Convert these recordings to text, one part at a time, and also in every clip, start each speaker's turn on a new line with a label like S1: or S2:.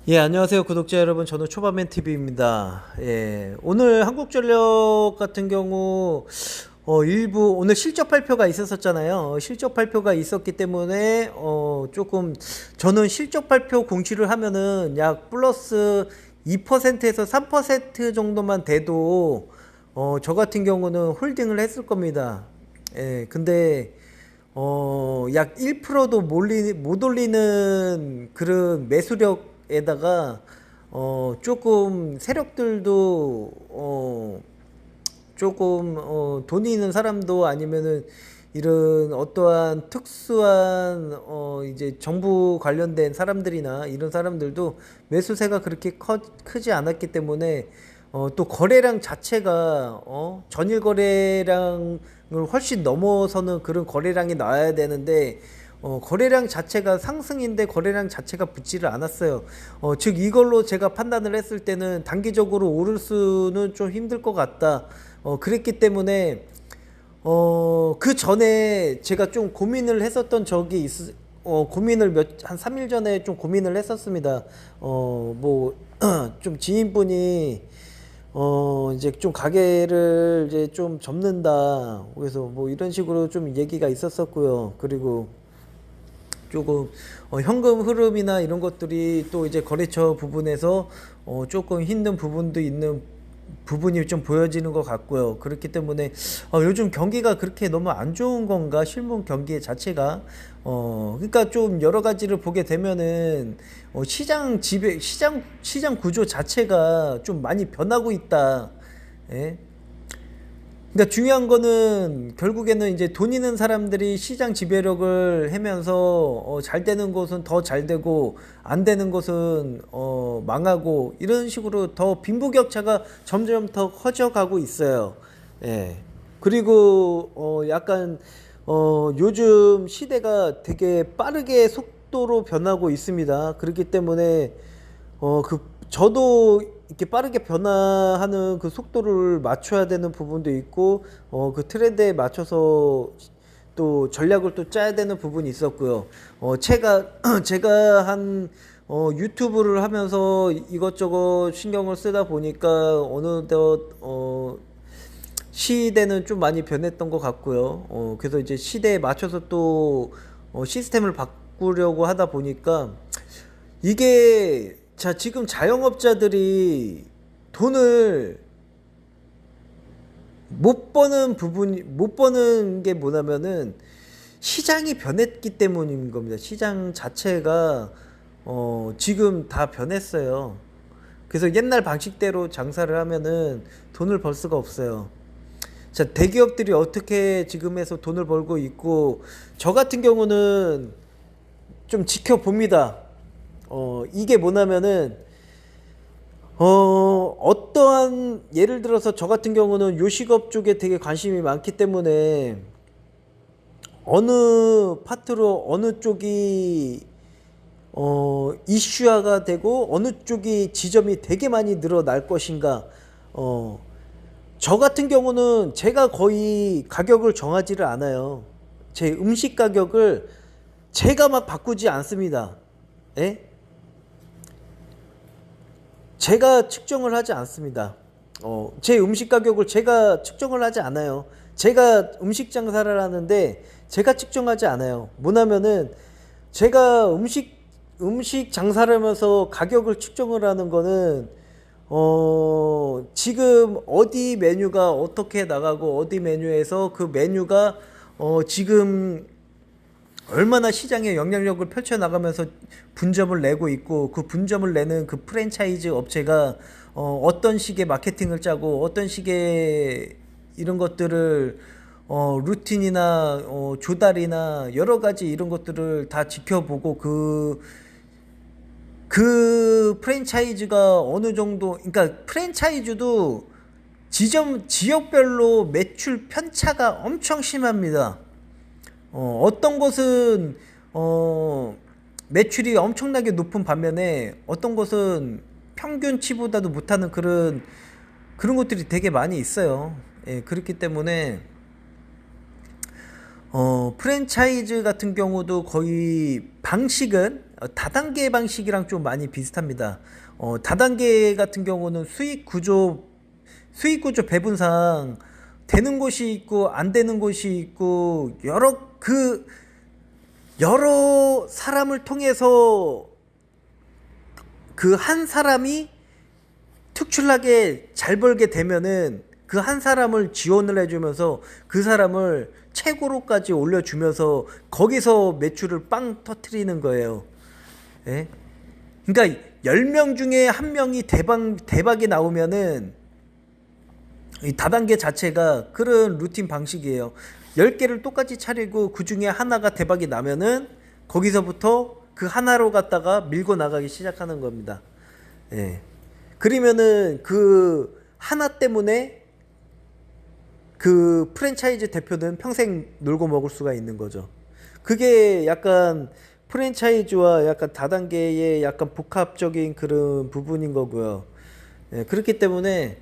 S1: 예, 안녕하세요, 구독자 여러분. 저는 초반맨 TV입니다. 예, 오늘 한국전력 같은 경우 일부 오늘 실적 발표가 있었잖아요. 실적 발표가 있었기 때문에 조금 저는 실적 발표 공시를 하면은 약 플러스 2%에서 3% 정도만 돼도 저 같은 경우는 홀딩을 했을 겁니다. 예, 근데 약 1%도 못 올리는 그런 매수력에다가 조금 세력들도 조금 돈이 있는 사람도 아니면은 이런 어떠한 특수한 이제 정부 관련된 사람들이나 이런 사람들도 매수세가 그렇게 크지 않았기 때문에 또 거래량 자체가 전일 거래량을 훨씬 넘어서는 그런 거래량이 나와야 되는데 거래량 자체가 상승인데 거래량 자체가 붙지를 않았어요. 즉 이걸로 제가 판단을 했을 때는 단기적으로 오를 수는 좀 힘들 것 같다. 그랬기 때문에 그 전에 제가 좀 고민을 했었던 적이 고민을 한 3일 전에 좀 고민을 했었습니다. 뭐 좀 지인분이 이제 좀 가게를 이제 좀 접는다. 그래서 뭐 이런 식으로 좀 얘기가 있었었고요. 그리고 조금 현금 흐름이나 이런 것들이 또 이제 거래처 부분에서 조금 힘든 부분도 있는 부분이 좀 보여지는 것 같고요. 그렇기 때문에 요즘 경기가 그렇게 너무 안 좋은 건가? 실물 경기 자체가 그러니까 좀 여러 가지를 보게 되면은 시장 구조 자체가 좀 많이 변하고 있다. 예? 그러니까 중요한 거는 결국에는 이제 돈 있는 사람들이 시장 지배력을 하면서 잘 되는 곳은 더 잘 되고 안 되는 곳은 망하고 이런 식으로 더 빈부격차가 점점 더 커져가고 있어요. 예. 그리고 약간 요즘 시대가 되게 빠르게 속도로 변하고 있습니다. 그렇기 때문에 저도 이렇게 빠르게 변화하는 그 속도를 맞춰야 되는 부분도 있고, 그 트렌드에 맞춰서 또 전략을 또 짜야 되는 부분이 있었고요. 제가 한, 유튜브를 하면서 이것저것 신경을 쓰다 보니까 어느덧, 시대는 좀 많이 변했던 것 같고요. 그래서 이제 시대에 맞춰서 또, 시스템을 바꾸려고 하다 보니까 이게 자 지금 자영업자들이 돈을 못 버는 게 뭐냐면은 시장이 변했기 때문인 겁니다. 시장 자체가 지금 다 변했어요. 그래서 옛날 방식대로 장사를 하면은 돈을 벌 수가 없어요. 자, 대기업들이 어떻게 지금에서 돈을 벌고 있고 저 같은 경우는 좀 지켜봅니다. 이게 뭐냐면은 어떠한 예를 들어서 저 같은 경우는 요식업 쪽에 되게 관심이 많기 때문에 어느 파트로 어느 쪽이 이슈화가 되고 어느 쪽이 지점이 되게 많이 늘어날 것인가. 저 같은 경우는 제가 거의 가격을 정하지를 않아요. 제 음식 가격을 제가 막 바꾸지 않습니다. 예? 제가 측정을 하지 않습니다. 제 음식 가격을 제가 측정을 하지 않아요. 제가 음식 장사를 하는데 제가 측정하지 않아요. 뭐냐면은 제가 음식 장사를 하면서 가격을 측정을 하는 거는 지금 어디 메뉴가 어떻게 나가고 어디 메뉴에서 그 메뉴가 지금 얼마나 시장에 영향력을 펼쳐나가면서 분점을 내고 있고 그 분점을 내는 그 프랜차이즈 업체가 어떤 식의 마케팅을 짜고 어떤 식의 이런 것들을 루틴이나 조달이나 여러 가지 이런 것들을 다 지켜보고 그 프랜차이즈가 어느 정도 그러니까 프랜차이즈도 지역별로 매출 편차가 엄청 심합니다. 어떤 곳은 매출이 엄청나게 높은 반면에 어떤 곳은 평균치보다도 못하는 그런 것들이 되게 많이 있어요. 예, 그렇기 때문에 프랜차이즈 같은 경우도 거의 방식은 다단계 방식이랑 좀 많이 비슷합니다. 다단계 같은 경우는 수익 구조 배분상 되는 곳이 있고 안 되는 곳이 있고 여러 사람을 통해서 그 한 사람이 특출나게 잘 벌게 되면은 그 한 사람을 지원을 해주면서 그 사람을 최고로까지 올려주면서 거기서 매출을 빵 터트리는 거예요. 예? 그러니까 10명 중에 한 명이 대박이 나오면은 이 다단계 자체가 그런 루틴 방식이에요. 10개를 똑같이 차리고 그 중에 하나가 대박이 나면은 거기서부터 그 하나로 갖다가 밀고 나가기 시작하는 겁니다. 예. 그러면은 그 하나 때문에 그 프랜차이즈 대표는 평생 놀고 먹을 수가 있는 거죠. 그게 약간 프랜차이즈와 약간 다단계의 약간 복합적인 그런 부분인 거고요. 예, 그렇기 때문에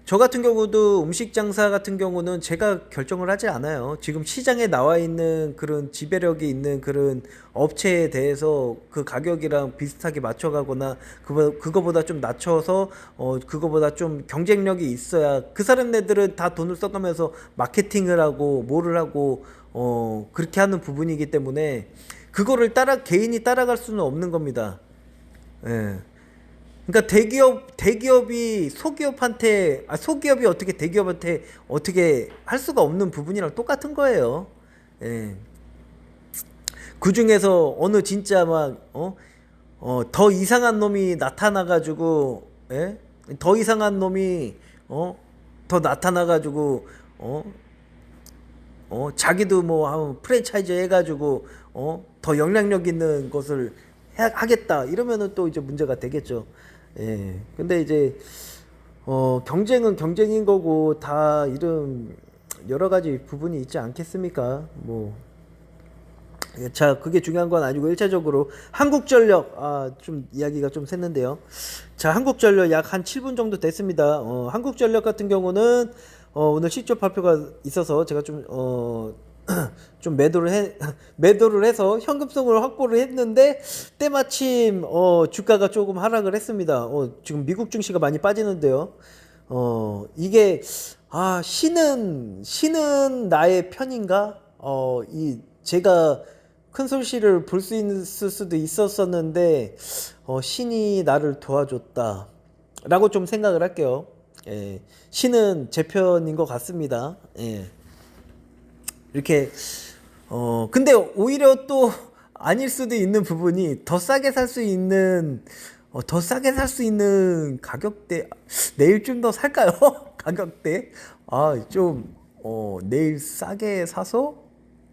S1: 저 같은 경우도 음식 장사 같은 경우는 제가 결정을 하지 않아요. 지금 시장에 나와 있는 그런 지배력이 있는 그런 업체에 대해서 그 가격이랑 비슷하게 맞춰가거나 그거보다 좀 낮춰서 그거보다 좀 경쟁력이 있어야 그 사람네들은 다 돈을 써가면서 마케팅을 하고 뭐를 하고 그렇게 하는 부분이기 때문에 그거를 개인이 따라갈 수는 없는 겁니다. 예. 그러니까 대기업이 소기업이 어떻게 대기업한테 어떻게 할 수가 없는 부분이랑 똑같은 거예요. 예. 그 중에서 어느 진짜 더 이상한 놈이 나타나가지고, 예? 더 이상한 놈이, 더 나타나가지고, 자기도 프랜차이즈 해가지고, 더 영향력 있는 것을 하겠다. 이러면은 또 이제 문제가 되겠죠. 예. 근데 이제 경쟁은 경쟁인 거고 다 이런 여러 가지 부분이 있지 않겠습니까? 자, 그게 중요한 건 아니고 1차적으로 한국전력 좀 이야기가 좀 샜는데요. 자, 한국전력 약 한 7분 정도 됐습니다. 한국전력 같은 경우는 오늘 실적 발표가 있어서 제가 좀 매도를 해서 현금성을 확보를 했는데 때마침 주가가 조금 하락을 했습니다. 지금 미국 증시가 많이 빠지는데요. 이게 신은 나의 편인가? 제가 큰 손실을 볼 수 있을 수도 있었었는데 신이 나를 도와줬다라고 좀 생각을 할게요. 예, 신은 제 편인 것 같습니다. 예. 이렇게 근데 오히려 또 아닐 수도 있는 부분이 더 싸게 살 수 있는 가격대 내일 좀 더 살까요? 가격대 좀 내일 싸게 사서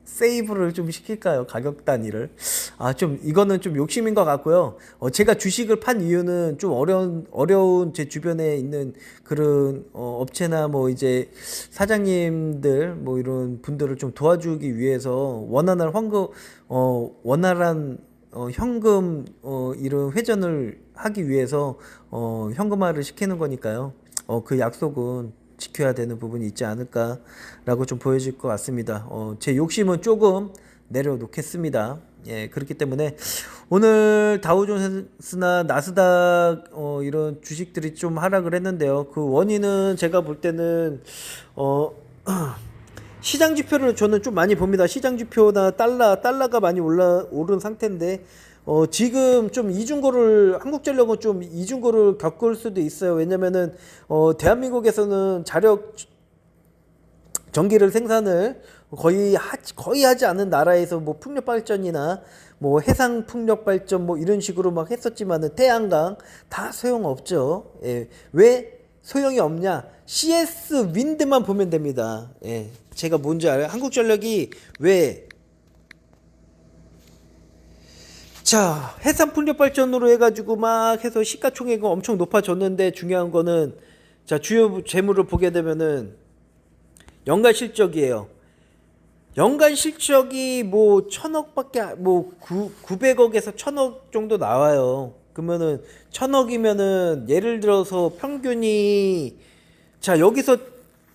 S1: 세이브를 좀 시킬까요? 가격 단위를. 좀 이거는 좀 욕심인 것 같고요. 제가 주식을 판 이유는 좀 어려운 제 주변에 있는 그런 업체나 이제 사장님들 이런 분들을 좀 도와주기 위해서 원활한 현금 이런 회전을 하기 위해서 현금화를 시키는 거니까요. 그 약속은 지켜야 되는 부분이 있지 않을까라고 좀 보여질 것 같습니다. 제 욕심은 조금 내려놓겠습니다. 예, 그렇기 때문에 오늘 다우존스나 나스닥 이런 주식들이 좀 하락을 했는데요. 그 원인은 제가 볼 때는 시장 지표를 저는 좀 많이 봅니다. 시장 지표나 달러가 많이 오른 상태인데 지금 좀 한국전력은 좀 이중고를 겪을 수도 있어요. 왜냐면은 대한민국에서는 전기를 생산을 거의 하지 않은 나라에서 풍력 발전이나 해상 풍력 발전 이런 식으로 막 했었지만은 태양광 다 소용없죠. 예. 왜 소용이 없냐? CS 윈드만 보면 됩니다. 예. 제가 뭔지 알아요? 한국전력이 왜 해상 풍력 발전으로 해가지고 막 해서 시가총액은 엄청 높아졌는데 중요한 거는 주요 재물을 보게 되면은 연간 실적이에요. 연간 실적이 1000억밖에 900억에서 1000억 정도 나와요. 그러면은 1000억이면은 예를 들어서 평균이 여기서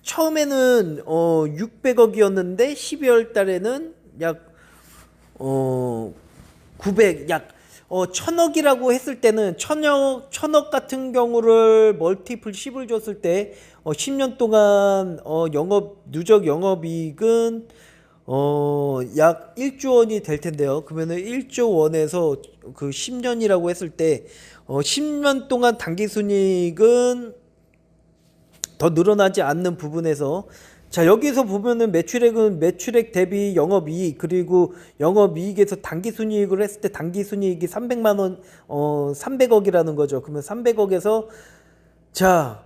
S1: 처음에는 600억이었는데 12월 달에는 약 900, 약 1000억이라고 했을 때는 천억 같은 경우를 멀티플 10을 줬을 때 10년 동안 누적 영업이익은 약 1조 원이 될 텐데요. 그러면은 1조 원에서 그 10년이라고 했을 때 10년 동안 당기 순이익은 더 늘어나지 않는 부분에서, 자, 여기서 보면은 매출액은 매출액 대비 영업이익, 그리고 영업이익에서 당기순이익을 했을 때 당기순이익이 300만 원, 300억이라는 거죠. 그러면 300억에서, 자,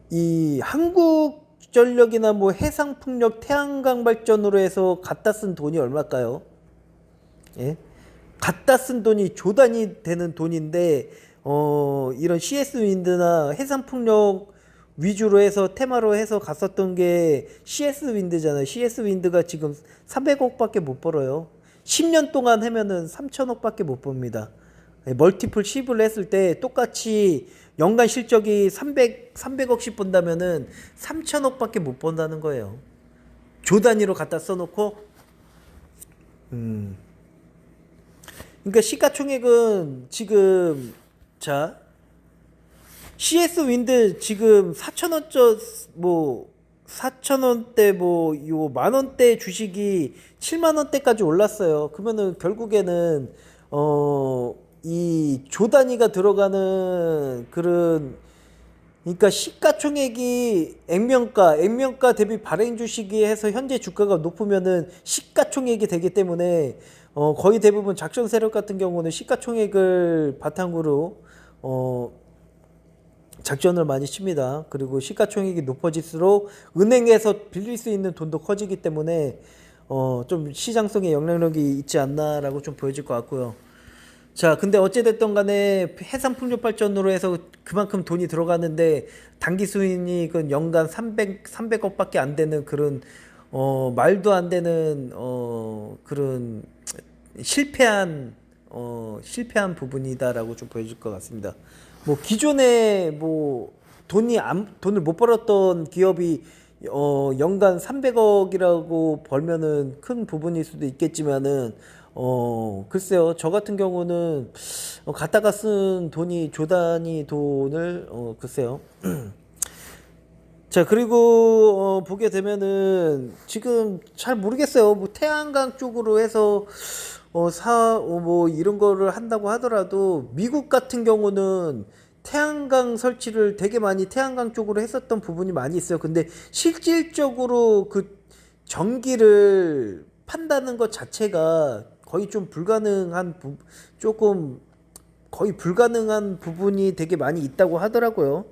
S1: 이 한국전력이나 뭐 해상풍력, 태양광 발전으로 해서 갖다 쓴 돈이 얼마일까요? 예? 갖다 쓴 돈이 조 단위 되는 돈인데, 이런 CS 윈드나 해상풍력 위주로 해서 테마로 해서 갔었던 게 CS 윈드잖아요. CS 윈드가 지금 300억밖에 못 벌어요. 10년 동안 하면은 3천억밖에 못 법니다. 멀티플 10을 했을 때 똑같이 연간 실적이 300억씩 본다면은 3천억밖에 못 번다는 거예요. 조 단위로 갖다 써놓고, 그러니까 시가총액은 지금, 자, CS 윈드 지금 4천원짜 뭐 4천원대 뭐 요 만원대 주식이 7만원대까지 올랐어요. 그러면은 결국에는 이 조 단위가 들어가는 그런, 그러니까 시가총액이 액면가 대비 발행 주식이 해서 현재 주가가 높으면은 시가총액이 되기 때문에 거의 대부분 작전 세력 같은 경우는 시가총액을 바탕으로 작전을 많이 칩니다. 그리고 시가총액이 높아질수록 은행에서 빌릴 수 있는 돈도 커지기 때문에 좀 시장성에 영향력이 있지 않나라고 좀 보여질 것 같고요. 자, 근데 어찌됐든 간에 해상풍력 발전으로 해서 그만큼 돈이 들어가는데 당기 수익은 연간 300억밖에 안 되는 그런 말도 안 되는 그런 실패한 부분이다라고 좀 보여질 것 같습니다. 뭐 기존에 뭐 돈을 못 벌었던 기업이 연간 300억이라고 벌면은 큰 부분일 수도 있겠지만은 글쎄요, 저 같은 경우는 갖다가 쓴 돈이 조 단위 돈을 글쎄요. 자, 그리고 보게 되면은 지금 잘 모르겠어요. 뭐 태양광 쪽으로 해서 뭐 이런 거를 한다고 하더라도 미국 같은 경우는 태양광 설치를 되게 많이 태양광 쪽으로 했었던 부분이 많이 있어요. 근데 실질적으로 그 전기를 판다는 것 자체가 거의 좀 조금 거의 불가능한 부분이 되게 많이 있다고 하더라고요.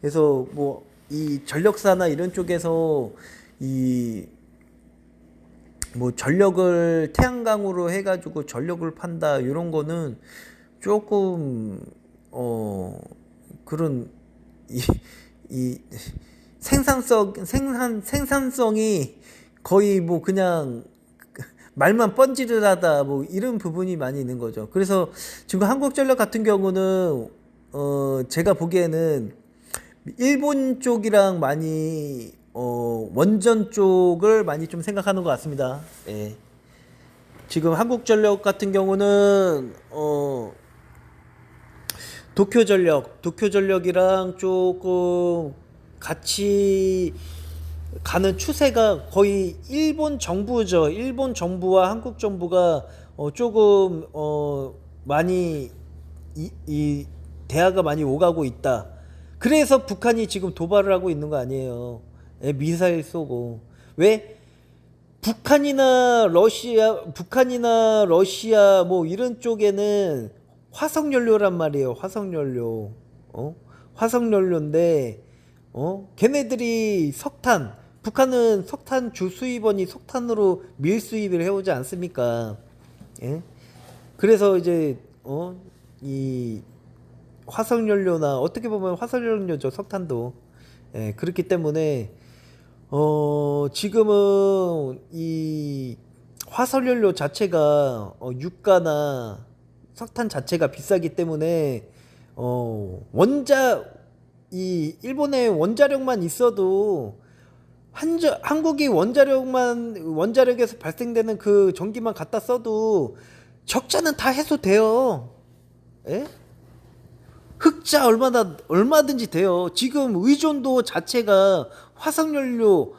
S1: 그래서 뭐 이 전력사나 이런 쪽에서 이 뭐 전력을 태양광으로 해가지고 전력을 판다 이런 거는 조금 그런 이, 이 생산성이 거의 뭐 그냥 말만 뻔질하다 뭐 이런 부분이 많이 있는 거죠. 그래서 지금 한국전력 같은 경우는 제가 보기에는 일본 쪽이랑 많이 원전 쪽을 많이 좀 생각하는 것 같습니다. 예. 지금 한국전력 같은 경우는 도쿄전력이랑 조금 같이 가는 추세가 거의 일본 정부죠. 일본 정부와 한국 정부가 조금 많이 이 대화가 많이 오가고 있다. 그래서 북한이 지금 도발을 하고 있는 거 아니에요. 예, 미사일 쏘고. 왜? 북한이나 러시아 뭐 이런 쪽에는 화석연료란 말이에요. 화석연료. 화석연료인데 걔네들이 북한은 석탄 주 수입원이 석탄으로 밀수입을 해오지 않습니까? 예? 그래서 이제 이 화석연료나 어떻게 보면 화석연료죠, 석탄도. 예, 그렇기 때문에 지금은 이 화석연료 자체가 유가나 석탄 자체가 비싸기 때문에 이 일본의 원자력만 있어도 한국이 원자력에서 발생되는 그 전기만 갖다 써도 적자는 다 해소돼요. 예? 흑자 얼마든지 돼요. 지금 의존도 자체가 화석연료,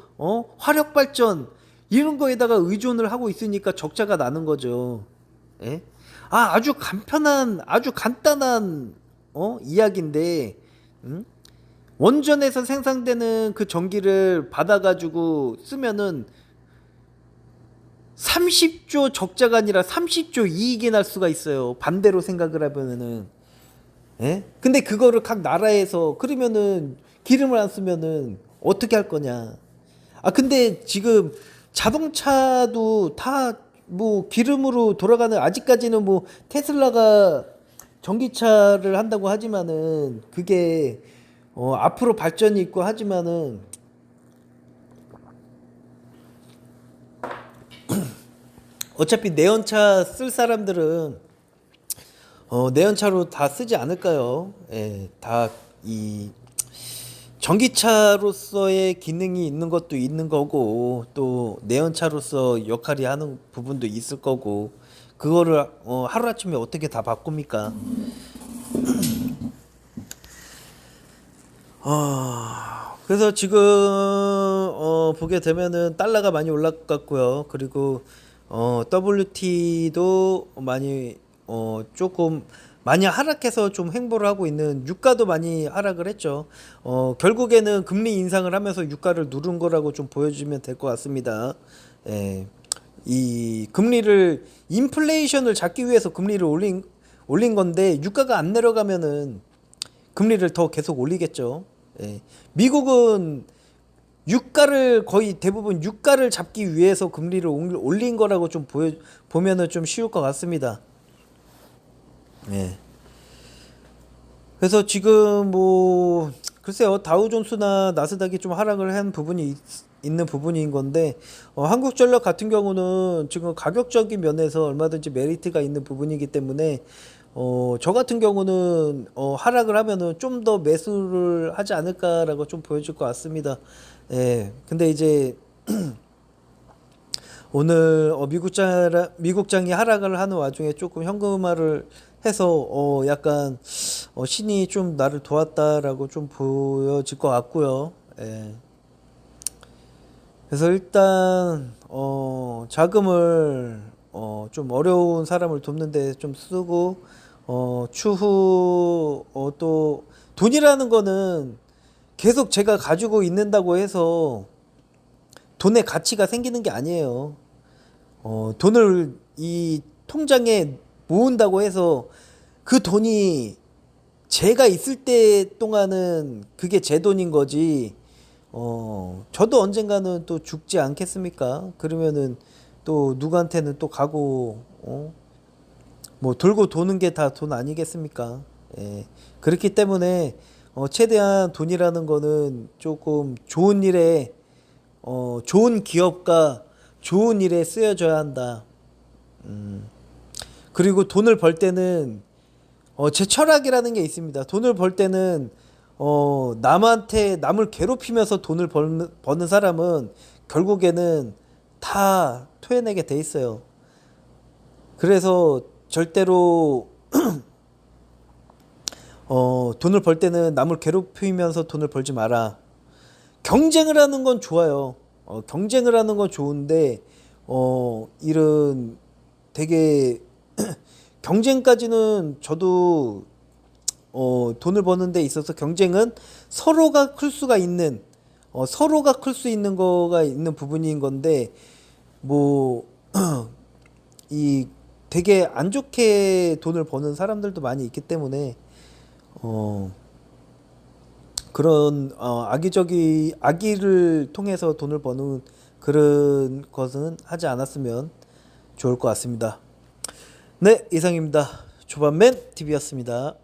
S1: 화력 발전 이런 거에다가 의존을 하고 있으니까 적자가 나는 거죠. 예? 아주 간편한, 아주 간단한 이야기인데, 음? 원전에서 생산되는 그 전기를 받아가지고 쓰면은 30조 적자가 아니라 30조 이익이 날 수가 있어요. 반대로 생각을 하면은. 예? 근데 그거를 각 나라에서 그러면은 기름을 안 쓰면은 어떻게 할 거냐. 근데 지금 자동차도 다 뭐 기름으로 돌아가는, 아직까지는 뭐 테슬라가 전기차를 한다고 하지만은 그게 앞으로 발전이 있고 하지만은 어차피 내연차 쓸 사람들은 내연차로 다 쓰지 않을까요? 예, 다 이 전기차로서의 기능이 있는 것도 있는 거고 또 내연차로서 역할이 하는 부분도 있을 거고 그거를 하루아침에 어떻게 다 바꿉니까? 그래서 지금 보게 되면은 달러가 많이 올랐고요. 그리고 WT도 많이 조금 많이 하락해서 좀 횡보를 하고 있는, 유가도 많이 하락을 했죠. 결국에는 금리 인상을 하면서 유가를 누른 거라고 좀 보여주면 될 것 같습니다. 예. 이 금리를, 인플레이션을 잡기 위해서 금리를 올린 건데 유가가 안 내려가면은 금리를 더 계속 올리겠죠. 예. 미국은 유가를, 거의 대부분 유가를 잡기 위해서 금리를 올린 거라고 좀 보면은 좀 쉬울 것 같습니다. 예. 그래서 지금 뭐 글쎄요, 다우존스나 나스닥이 좀 하락을 한 부분이 있는 부분인 건데 한국전력 같은 경우는 지금 가격적인 면에서 얼마든지 메리트가 있는 부분이기 때문에 저 같은 경우는 하락을 하면은 좀 더 매수를 하지 않을까라고 좀 보여질 것 같습니다. 예. 근데 이제 오늘 미국장이 하락을 하는 와중에 조금 현금화를 해서 약간 신이 좀 나를 도왔다라고 좀 보여질 것 같고요. 예. 그래서 일단 자금을 좀 어려운 사람을 돕는데 좀 쓰고 추후 또 돈이라는 거는 계속 제가 가지고 있는다고 해서 돈의 가치가 생기는 게 아니에요. 돈을 이 통장에 모은다고 해서 그 돈이 제가 있을 때 동안은 그게 제 돈인 거지. 저도 언젠가는 또 죽지 않겠습니까? 그러면은 또 누구한테는 또 가고, 뭐 돌고 도는 게 다 돈 아니겠습니까? 예. 그렇기 때문에 최대한 돈이라는 거는 조금 좋은 일에, 좋은 기업과 좋은 일에 쓰여져야 한다. 그리고 돈을 벌 때는 제 철학이라는 게 있습니다. 돈을 벌 때는 남을 괴롭히면서 돈을 버는 사람은 결국에는 다 토해내게 돼 있어요. 그래서 절대로 돈을 벌 때는 남을 괴롭히면서 돈을 벌지 마라. 경쟁을 하는 건 좋아요. 경쟁을 하는 건 좋은데 이런 되게 경쟁까지는 저도 돈을 버는 데 있어서 경쟁은 서로가 클 수가 있는, 서로가 클 수 있는 거가 있는 부분인 건데 뭐 이 되게 안 좋게 돈을 버는 사람들도 많이 있기 때문에 그런 악의를 통해서 돈을 버는 그런 것은 하지 않았으면 좋을 것 같습니다. 네, 이상입니다. 조반맨 TV였습니다.